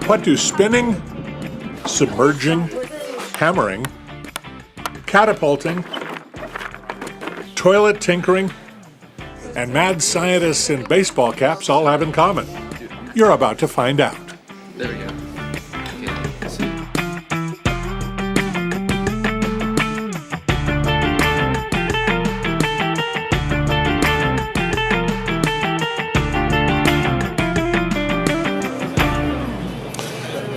What do spinning, submerging, hammering, catapulting, toilet tinkering, and mad scientists in baseball caps all have in common? You're about to find out. There we go.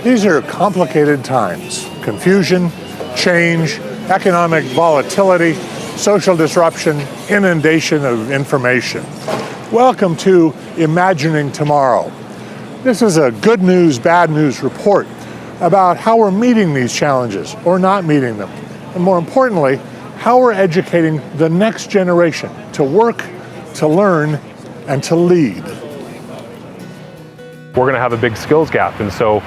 These are complicated times. Confusion, change, economic volatility, social disruption, inundation of information. Welcome to Imagining Tomorrow. This is a good news, bad news report about how we're meeting these challenges or not meeting them. And more importantly, how we're educating the next generation to work, to learn, and to lead. We're going to have a big skills gap, and so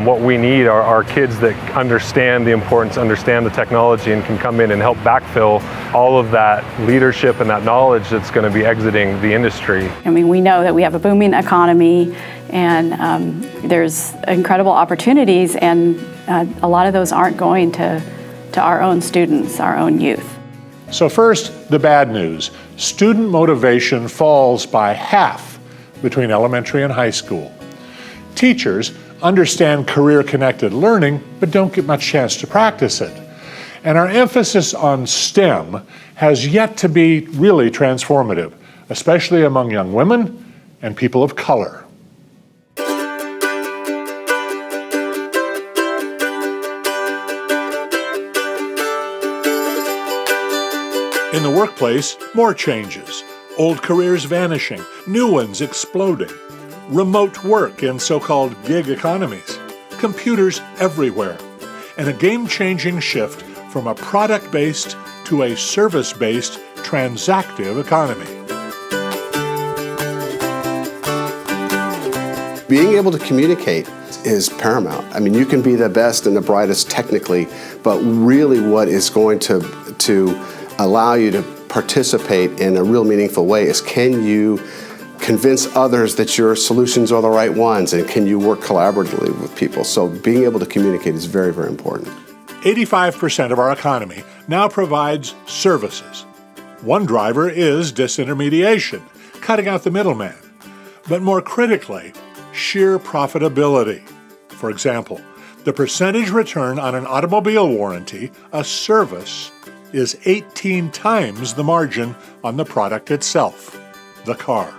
what we need are kids that understand the importance, understand the technology, and can come in and help backfill all of that leadership and that knowledge that's going to be exiting the industry. I mean, we know that we have a booming economy, and there's incredible opportunities, and a lot of those aren't going to our own students, our own youth. So first, the bad news. Student motivation falls by half between elementary and high school. Teachers understand career-connected learning, but don't get much chance to practice it. And our emphasis on STEM has yet to be really transformative, especially among young women and people of color. In the workplace, more changes. Old careers vanishing, new ones exploding. Remote work in so-called gig economies, computers everywhere, and a game-changing shift from a product-based to a service-based transactive economy. Being able to communicate is paramount. I mean, you can be the best and the brightest technically, but really what is going to allow you to participate in a real meaningful way is, can you convince others that your solutions are the right ones, and can you work collaboratively with people? So being able to communicate is very, very important. 85% of our economy now provides services. One driver is disintermediation, cutting out the middleman. But more critically, sheer profitability. For example, the percentage return on an automobile warranty, a service, is 18 times the margin on the product itself, the car.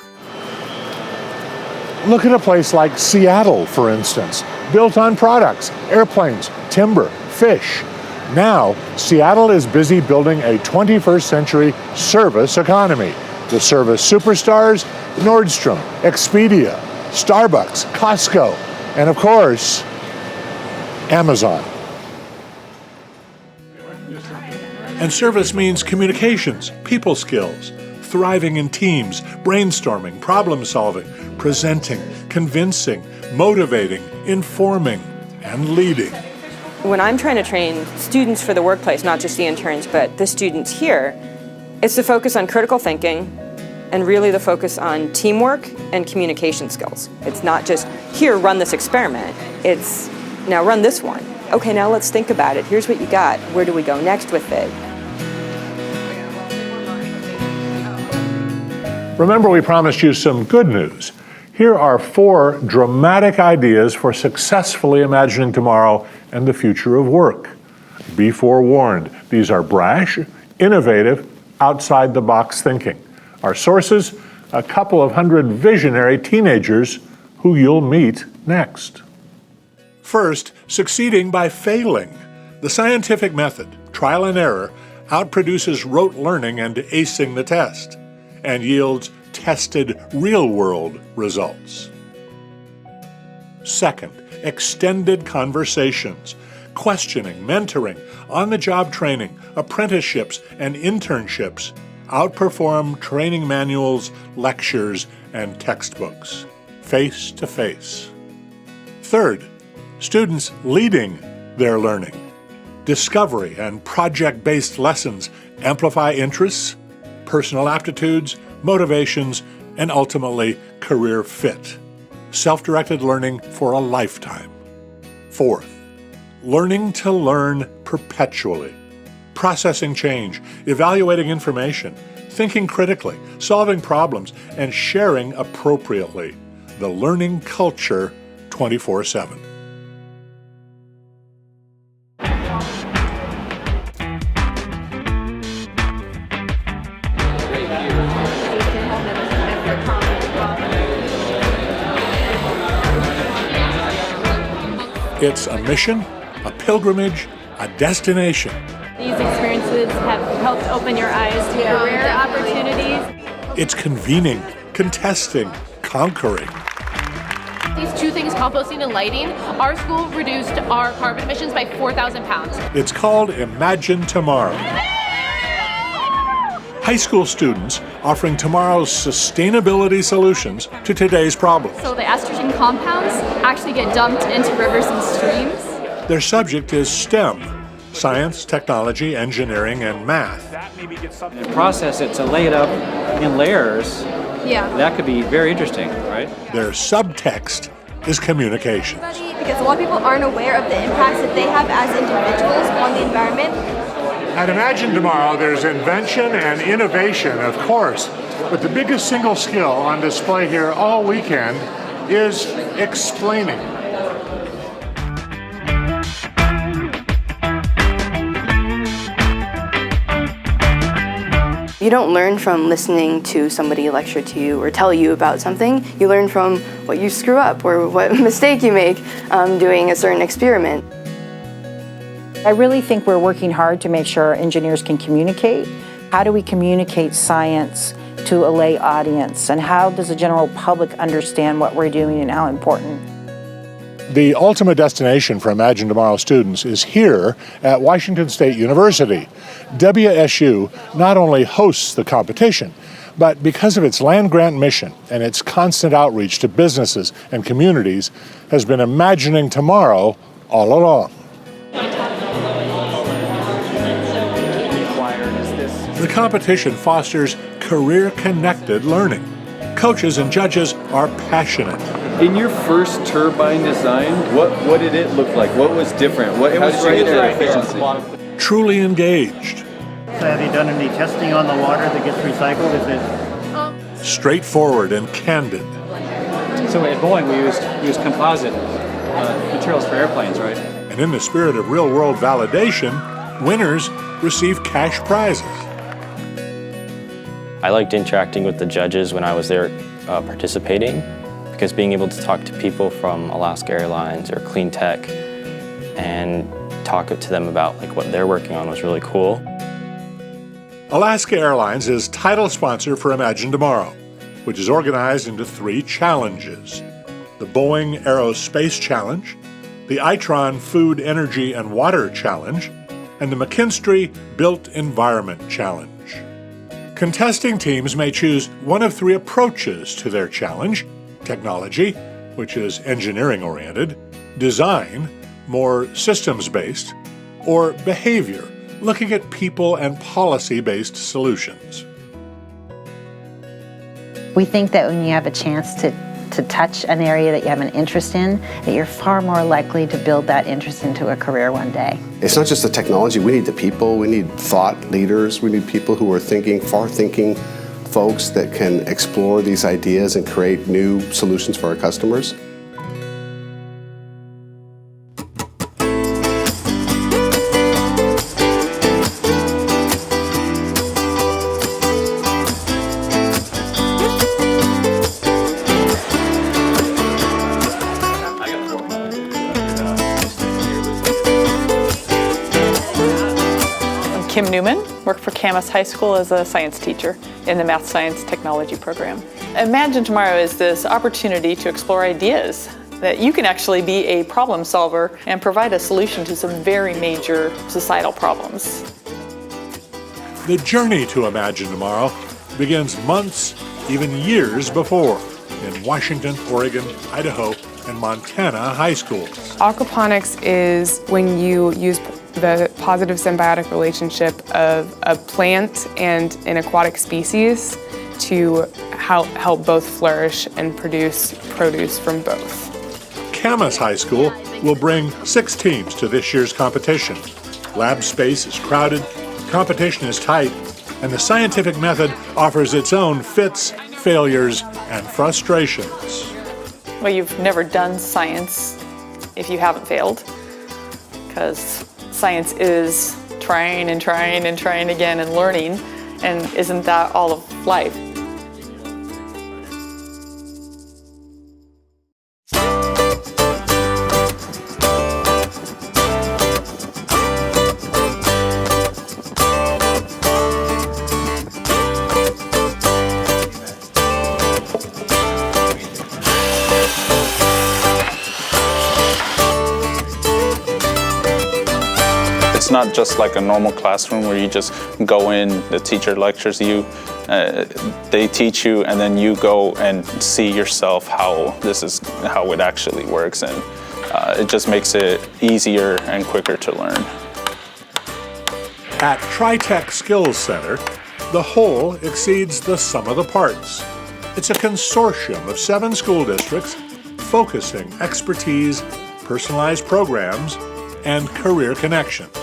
Look at a place like Seattle, for instance, built on products, airplanes, timber, fish. Now, Seattle is busy building a 21st century service economy. The service superstars, Nordstrom, Expedia, Starbucks, Costco, and of course, Amazon. And service means communications, people skills, thriving in teams, brainstorming, problem solving, presenting, convincing, motivating, informing, and leading. When I'm trying to train students for the workplace, not just the interns, but the students here, it's the focus on critical thinking and really the focus on teamwork and communication skills. It's not just, here, run this experiment. It's, now run this one. Okay, now let's think about it. Here's what you got. Where do we go next with it? Remember, we promised you some good news. Here are 4 dramatic ideas for successfully imagining tomorrow and the future of work. Be forewarned, these are brash, innovative, outside-the-box thinking. Our sources, a couple of hundred visionary teenagers who you'll meet next. First, succeeding by failing. The scientific method, trial and error, outproduces rote learning and acing the test, and yields tested real-world results. Second, extended conversations, questioning, mentoring, on-the-job training, apprenticeships, and internships outperform training manuals, lectures, and textbooks, face-to-face. Third, students leading their learning. Discovery and project-based lessons amplify interests, personal aptitudes, motivations, and ultimately career fit. Self-directed learning for a lifetime. Fourth, learning to learn perpetually. Processing change, evaluating information, thinking critically, solving problems, and sharing appropriately. The learning culture 24/7. It's a mission, a pilgrimage, a destination. These experiences have helped open your eyes to career opportunities. It's convening, contesting, conquering. These two things, composting and lighting, our school reduced our carbon emissions by 4,000 pounds. It's called Imagine Tomorrow. High school students offering tomorrow's sustainability solutions to today's problems. So the estrogen compounds actually get dumped into rivers and streams. Their subject is STEM, science, technology, engineering, and math. And process it to lay it up in layers. Yeah. That could be very interesting, right? Their subtext is communications. Because a lot of people aren't aware of the impacts that they have as individuals on the environment. At Imagine Tomorrow, there's invention and innovation, of course, but the biggest single skill on display here all weekend is explaining. You don't learn from listening to somebody lecture to you or tell you about something. You learn from what you screw up or what mistake you make doing a certain experiment. I really think we're working hard to make sure our engineers can communicate. How do we communicate science to a lay audience? And how does the general public understand what we're doing and how important? The ultimate destination for Imagine Tomorrow students is here at Washington State University. WSU not only hosts the competition, but because of its land-grant mission and its constant outreach to businesses and communities, has been imagining tomorrow all along. The competition fosters career-connected learning. Coaches and judges are passionate. In your first turbine design, what did it look like? What was different? How did you get your efficiency? Truly engaged. So have you done any testing on the water that gets recycled? Is it straightforward and candid? So at Boeing, we used composite materials for airplanes, right? And in the spirit of real-world validation, winners receive cash prizes. I liked interacting with the judges when I was there participating, because being able to talk to people from Alaska Airlines or Clean Tech and talk to them about what they're working on was really cool. Alaska Airlines is title sponsor for Imagine Tomorrow, which is organized into 3 challenges: the Boeing Aerospace Challenge, the Itron Food, Energy, and Water Challenge, and the McKinstry Built Environment Challenge. Contesting teams may choose one of 3 approaches to their challenge: technology, which is engineering-oriented, design, more systems-based, or behavior, looking at people and policy-based solutions. We think that when you have a chance to touch an area that you have an interest in, that you're far more likely to build that interest into a career one day. It's not just the technology, we need the people, we need thought leaders, we need people who are far-thinking folks that can explore these ideas and create new solutions for our customers. Kim Newman, work for Camas High School as a science teacher in the Math Science Technology program. Imagine Tomorrow is this opportunity to explore ideas that you can actually be a problem solver and provide a solution to some very major societal problems. The journey to Imagine Tomorrow begins months, even years before, in Washington, Oregon, Idaho, and Montana high schools. Aquaponics is when you use the positive symbiotic relationship of a plant and an aquatic species to help both flourish and produce produce from both. Camas High School will bring 6 teams to this year's competition. Lab space is crowded, competition is tight, and the scientific method offers its own fits, failures, and frustrations. Well, you've never done science if you haven't failed, because science is trying and trying and trying again and learning, and isn't that all of life? It's not just like a normal classroom where you just go in, the teacher lectures you, they teach you, and then you go and see yourself how it actually works, and it just makes it easier and quicker to learn. At TriTech Skills Center, the whole exceeds the sum of the parts. It's a consortium of 7 school districts focusing expertise, personalized programs, and career connections.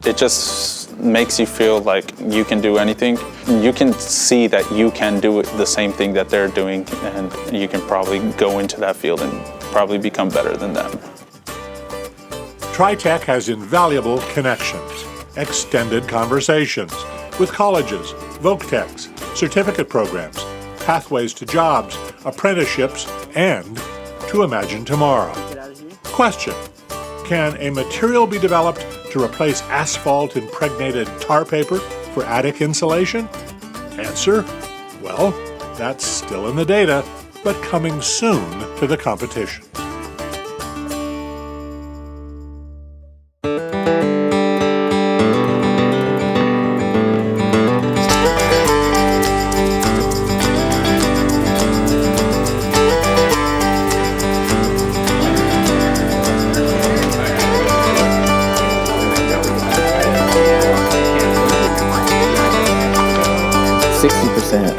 It just makes you feel like you can do anything. You can see that you can do the same thing that they're doing, and you can probably go into that field and probably become better than them. TriTech has invaluable connections, extended conversations with colleges, voc-techs, certificate programs, pathways to jobs, apprenticeships, and to imagine tomorrow. Question: can a material be developed to replace asphalt-impregnated tar paper for attic insulation? Answer: well, that's still in the data, but coming soon to the competition.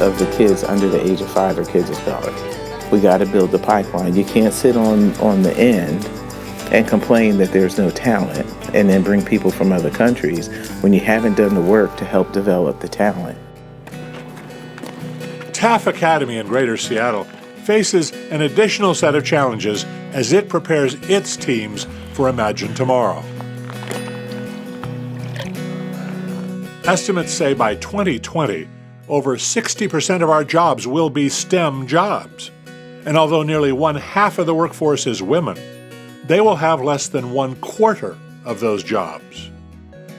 Of the kids under the age of 5 are kids of color. We got to build the pipeline. You can't sit on the end and complain that there's no talent and then bring people from other countries when you haven't done the work to help develop the talent. Taft Academy in Greater Seattle faces an additional set of challenges as it prepares its teams for Imagine Tomorrow. Estimates say by 2020, over 60% of our jobs will be STEM jobs. And although nearly 1/2 of the workforce is women, they will have less than 1/4 of those jobs.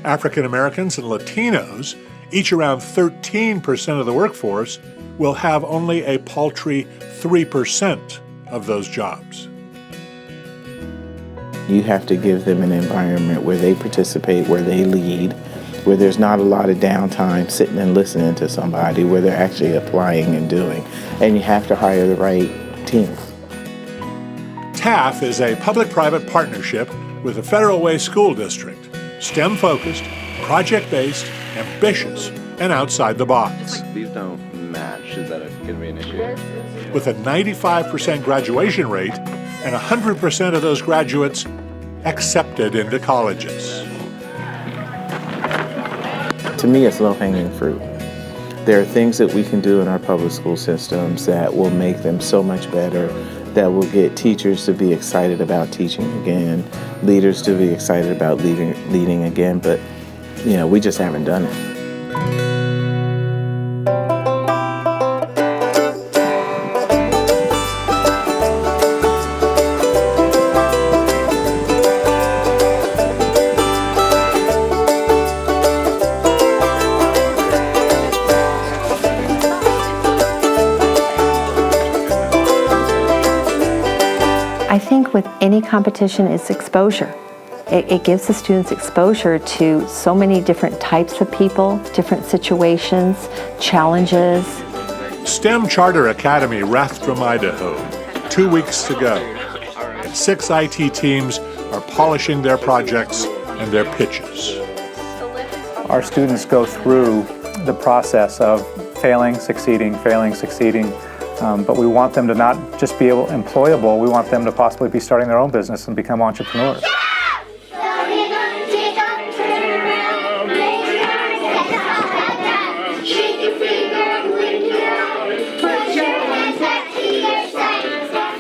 African Americans and Latinos, each around 13% of the workforce, will have only a paltry 3% of those jobs. You have to give them an environment where they participate, where they lead, where there's not a lot of downtime sitting and listening to somebody, where they're actually applying and doing. And you have to hire the right teams. TAF is a public-private partnership with the Federal Way School District, STEM-focused, project-based, ambitious, and outside the box. These don't match. Is that going to be an issue? With a 95% graduation rate and 100% of those graduates accepted into colleges. To me, it's low-hanging fruit. There are things that we can do in our public school systems that will make them so much better, that will get teachers to be excited about teaching again, leaders to be excited about leading again, but we just haven't done it. I think with any competition, it's exposure. It gives the students exposure to so many different types of people, different situations, challenges. STEM Charter Academy, Rathdrum, Idaho. 2 weeks to go. 6 IT teams are polishing their projects and their pitches. Our students go through the process of failing, succeeding, But we want them to not just be employable, we want them to possibly be starting their own business and become entrepreneurs.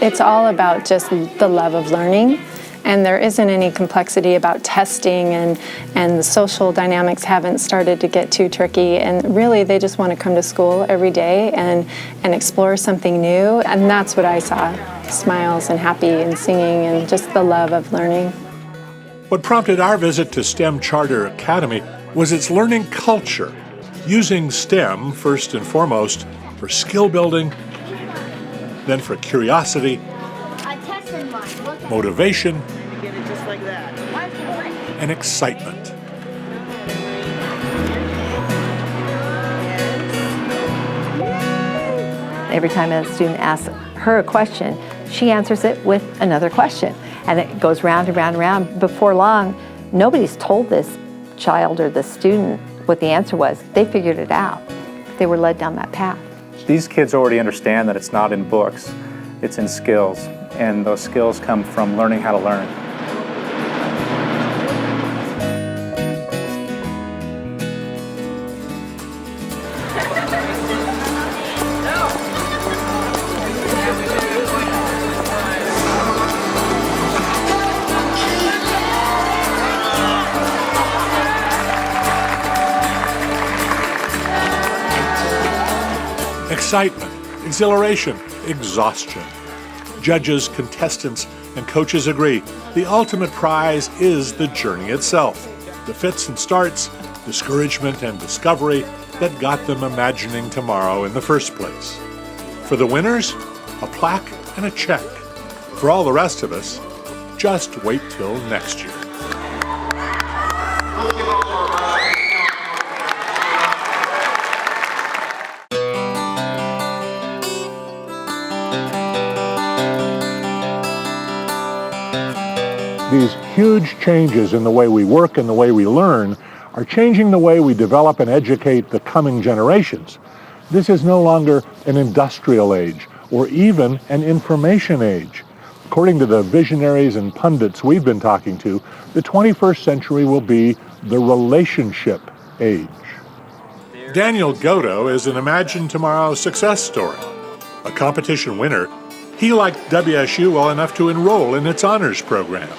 It's all about just the love of learning, and there isn't any complexity about testing, and the social dynamics haven't started to get too tricky, and really they just want to come to school every day and explore something new, and that's what I saw, smiles and happy and singing and just the love of learning. What prompted our visit to STEM Charter Academy was its learning culture, using STEM first and foremost for skill building, then for curiosity, motivation, and excitement. Every time a student asks her a question, she answers it with another question. And it goes round and round and round. Before long, nobody's told this child or the student what the answer was. They figured it out. They were led down that path. These kids already understand that it's not in books, it's in skills. And those skills come from learning how to learn. Excitement, exhilaration, exhaustion. Judges, contestants, and coaches agree the ultimate prize is the journey itself, the fits and starts, discouragement and discovery that got them imagining tomorrow in the first place. For the winners, a plaque and a check. For all the rest of us, just wait till next year. These huge changes in the way we work and the way we learn are changing the way we develop and educate the coming generations. This is no longer an industrial age or even an information age. According to the visionaries and pundits we've been talking to, the 21st century will be the relationship age. Daniel Godo is an Imagine Tomorrow success story. A competition winner, he liked WSU well enough to enroll in its honors program.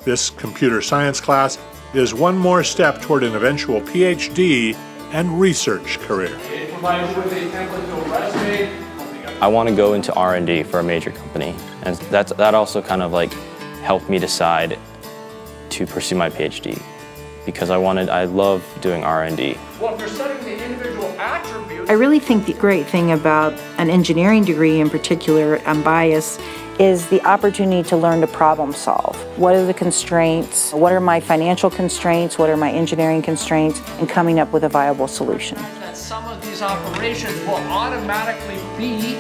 This computer science class is one more step toward an eventual PhD and research career. I want to go into R&D for a major company, and that also kind of like helped me decide to pursue my PhD because I love doing R&D. Well, if you're studying the individual attributes, I really think the great thing about an engineering degree in particular, I'm biased, is the opportunity to learn to problem solve. What are the constraints? What are my financial constraints? What are my engineering constraints? And coming up with a viable solution. that some of these operations will automatically be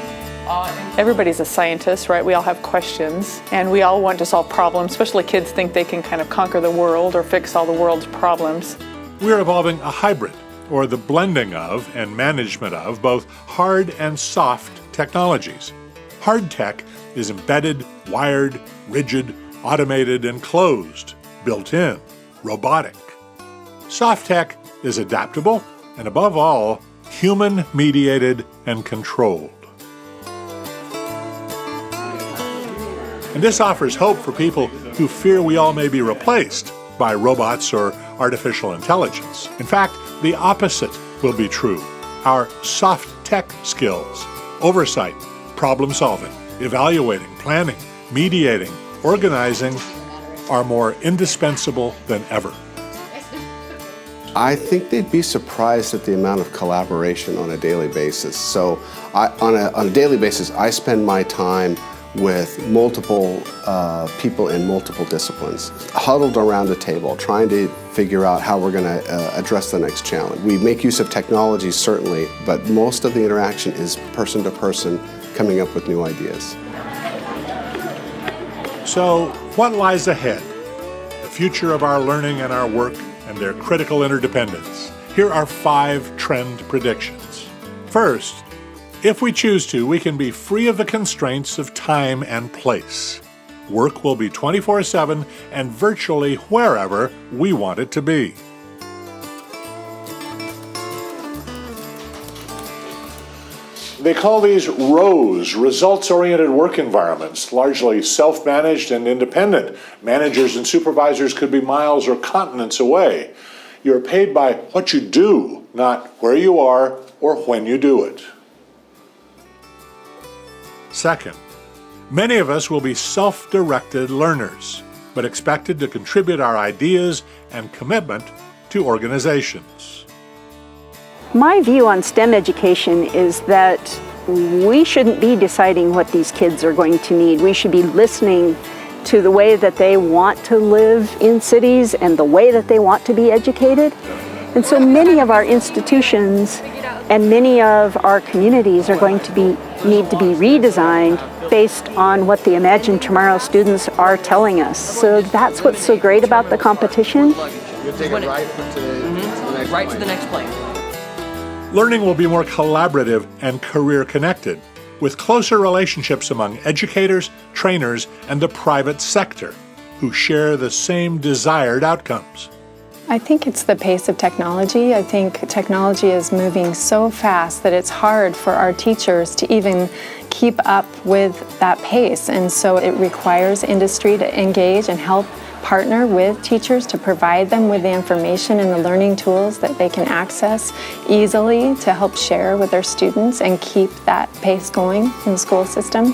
Everybody's a scientist, right? We all have questions, and we all want to solve problems, especially kids think they can kind of conquer the world or fix all the world's problems. We're evolving a hybrid, or the blending of and management of both hard and soft technologies. Hard tech is embedded, wired, rigid, automated, and closed, built-in, robotic. Soft tech is adaptable and, above all, human-mediated and controlled. And this offers hope for people who fear we all may be replaced by robots or artificial intelligence. In fact, the opposite will be true. Our soft tech skills, oversight, problem solving, evaluating, planning, mediating, organizing, are more indispensable than ever. I think they'd be surprised at the amount of collaboration on a daily basis. So on a daily basis, I spend my time with multiple people in multiple disciplines, huddled around a table, trying to figure out how we're going to address the next challenge. We make use of technology, certainly, but most of the interaction is person to person, coming up with new ideas. So, what lies ahead? The future of our learning and our work and their critical interdependence. Here are 5 trend predictions. First, If we choose to, we can be free of the constraints of time and place. Work will be 24/7 and virtually wherever we want it to be. They call these ROSE, results-oriented work environments, largely self-managed and independent. Managers and supervisors could be miles or continents away. You're paid by what you do, not where you are or when you do it. Second, many of us will be self-directed learners, but expected to contribute our ideas and commitment to organizations. My view on STEM education is that we shouldn't be deciding what these kids are going to need. We should be listening to the way that they want to live in cities and the way that they want to be educated. And so many of our institutions and many of our communities are going to need to be redesigned based on what the Imagine Tomorrow students are telling us. So that's what's so great about the competition. You're taking right to the next plane. Learning will be more collaborative and career-connected, with closer relationships among educators, trainers, and the private sector, who share the same desired outcomes. I think it's the pace of technology. I think technology is moving so fast that it's hard for our teachers to even keep up with that pace. And so it requires industry to engage and help partner with teachers to provide them with the information and the learning tools that they can access easily to help share with their students and keep that pace going in the school system.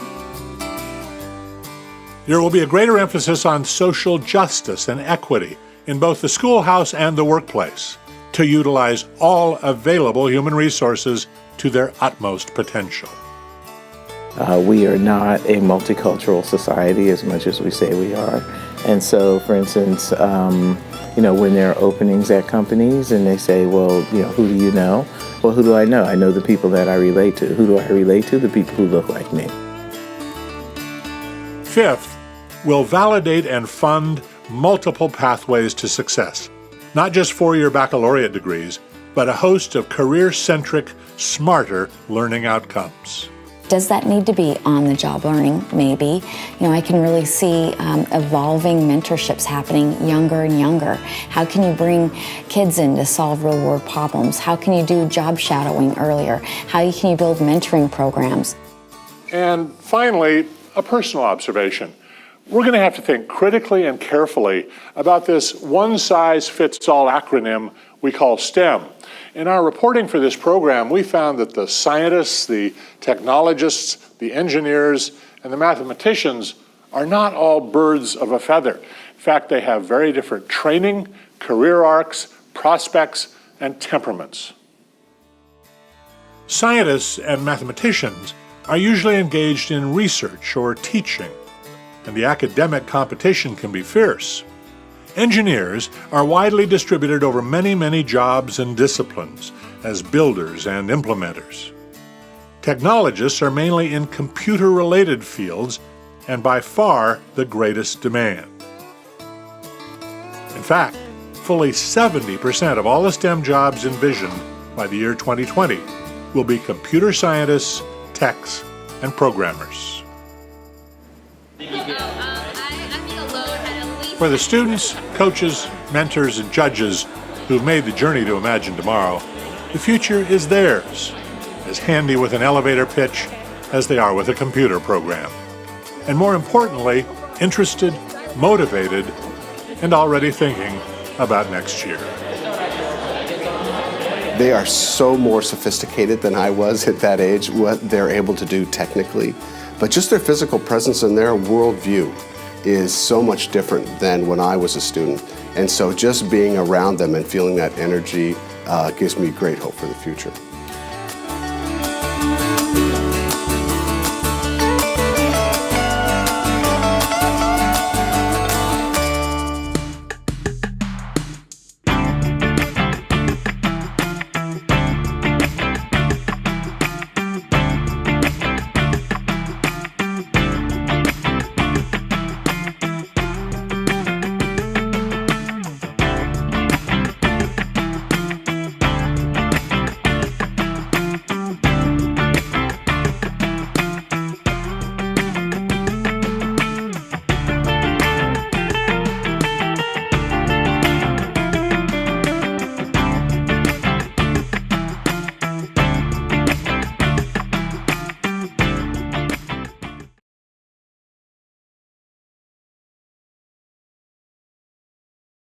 There will be a greater emphasis on social justice and equity in both the schoolhouse and the workplace to utilize all available human resources to their utmost potential. We are not a multicultural society as much as we say we are. And so, for instance, when there are openings at companies and they say, well, who do you know? Well, who do I know? I know the people that I relate to. Who do I relate to? The people who look like me. Fifth, we'll validate and fund multiple pathways to success, not just four-year baccalaureate degrees, but a host of career-centric, smarter learning outcomes. Does that need to be on-the-job learning? Maybe. I can really see evolving mentorships happening younger and younger. How can you bring kids in to solve real-world problems? How can you do job shadowing earlier? How can you build mentoring programs? And finally, a personal observation. We're going to have to think critically and carefully about this one-size-fits-all acronym we call STEM. In our reporting for this program, we found that the scientists, the technologists, the engineers, and the mathematicians are not all birds of a feather. In fact, they have very different training, career arcs, prospects, and temperaments. Scientists and mathematicians are usually engaged in research or teaching, and the academic competition can be fierce. Engineers are widely distributed over many jobs and disciplines as builders and implementers. Technologists are mainly in computer-related fields and by far the greatest demand. In fact, fully 70% of all the STEM jobs envisioned by the year 2020 will be computer scientists, techs, and programmers. For the students, coaches, mentors, and judges who've made the journey to Imagine Tomorrow, the future is theirs, as handy with an elevator pitch as they are with a computer program. And more importantly, interested, motivated, and already thinking about next year. They are so more sophisticated than I was at that age, what they're able to do technically. But just their physical presence and their worldview is so much different than when I was a student. And so just being around them and feeling that energy gives me great hope for the future.